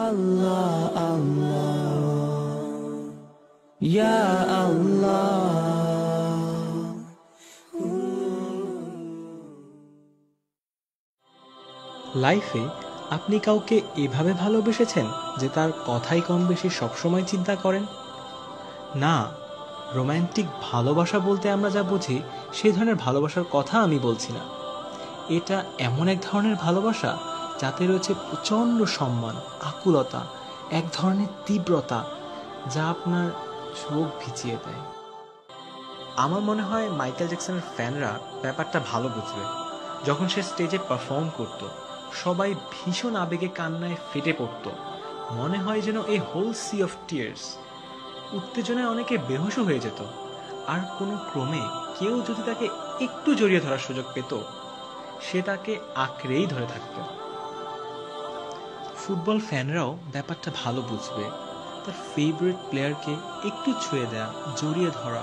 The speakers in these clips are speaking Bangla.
আল্লাহ আল্লাহ ইয়া আল্লাহ। লাইফে আপনি কাউকে এভাবে ভালোবেসেছেন যে তার কথাই কম বেশি সবসময় চিন্তা করেন? না, রোম্যান্টিক ভালোবাসা বলতে আমরা যা বুঝি সেই ধরনের ভালোবাসার কথা আমি বলছি না। এটা এমন এক ধরনের ভালোবাসা যাতে রয়েছে প্রচণ্ড সম্মান, আকুলতা, এক ধরনের তীব্রতা যা আপনার চোখ ভিজিয়ে দেয়। আমার মনে হয় মাইকেল জ্যাকসনের ফ্যানরা ব্যাপারটা ভালো বুঝবে। যখন সে স্টেজে পারফর্ম করত, সবাই ভীষণ আবেগে কান্নায় ফেটে পড়ত। মনে হয় যেন এই হোল সি অফ টিয়ার্স। উত্তেজনায় অনেকে বেহুশ হয়ে যেত, আর কোনো ক্রমে কেউ যদি তাকে একটু জড়িয়ে ধরার সুযোগ পেত, সে তাকে আঁকড়েই ধরে থাকত। ফুটবল ফ্যানরাও ব্যাপারটা ভালো বুঝবে। তার ফেভারিট প্লেয়ারকে একটু ছুঁয়ে দেয়া, জড়িয়ে ধরা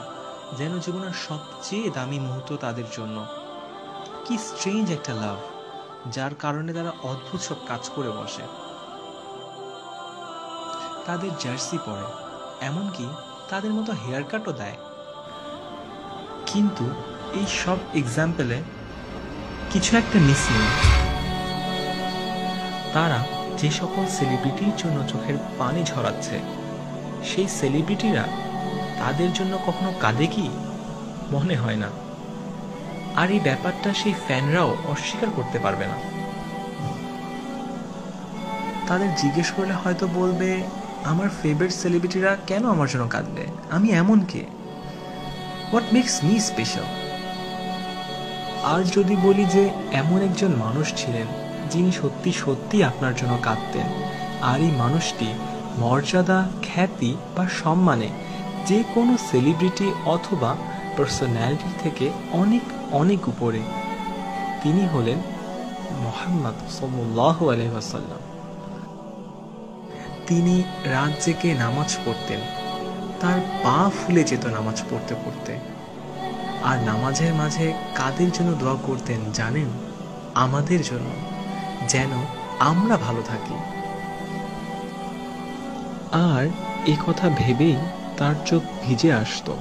যেন জীবনের সবচেয়ে দামি মুহূর্ত তাদের জন্য। কি স্ট্রেঞ্জ একটা লাভ, যার কারণে তারা অদ্ভুত সব কাজ করে বসে। তাদের জার্সি পরে, এমনকি তাদের মতো হেয়ার কাটও দেয়। কিন্তু এই সব এক্সাম্পলে কিছু একটা মিসিং। তারা যে সকল সেলিব্রিটির জন্য চোখের পানি ঝরাচ্ছে, সেই সেলিব্রিটিরা তাদের জন্য কখনো কাঁদে কি? মনে হয় না। আর এই ব্যাপারটা সেই ফ্যানরাও অস্বীকার করতে পারবে না। তাদের জিজ্ঞেস করলে হয়তো বলবে, আমার ফেভারিট সেলিব্রিটিরা কেন আমার জন্য কাঁদবে? আমি এমন কে? What makes me special? আর যদি বলি যে এমন একজন মানুষ ছিলেন যিনি সত্যি সত্যি আপনার জন্য কাঁদতেন, আর এই মানুষটি মর্যাদা, খ্যাতি বা সম্মানে যে কোনো সেলিব্রিটি অথবা পার্সোনালিটি থেকে অনেক অনেক উপরে, তিনি হলেন মুহাম্মদ সাল্লাল্লাহু আলাইহি ওয়াসাল্লাম। তিনি রাত জেগে নামাজ পড়তেন, তার পা ফুলে যেত নামাজ পড়তে পড়তে। আর নামাজের মাঝে কাদের জন্য দোয়া করতেন জানেন? আমাদের জন্য, যেন আমরা ভালো থাকি। আর এই কথা ভেবেই তার চোখ ভিজে আসতো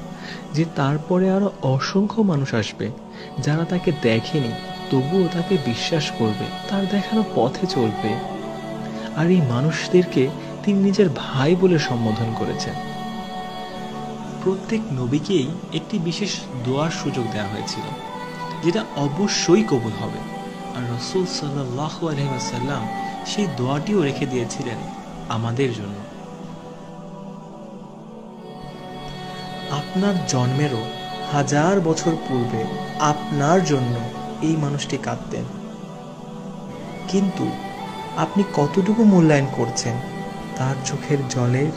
যে তারপরে আরো অসংখ্য মানুষ আসবে যারা তাকে দেখেনি, তবুও তাকে বিশ্বাস করবে, তার দেখানো পথে চলবে। আর এই মানুষদেরকে তিনি নিজের ভাই বলে সম্বোধন করেছেন। প্রত্যেক নবীকেই একটি বিশেষ দোয়ার সুযোগ দেওয়া হয়েছিল, যেটা অবশ্যই কবুল হবে। আর রাসূল সাল্লাল্লাহু আলাইহি ওয়াসাল্লাম সেই দোয়াটিও রেখে দিয়েছিলেন আমাদের জন্য। আপনার জন্মেরও 1000 বছর পূর্বে আপনার জন্য এই মানুষটি কাঁদতেন। কিন্তু আপনি কতটুকু মূল্যায়ন করছেন তার চোখের জলের?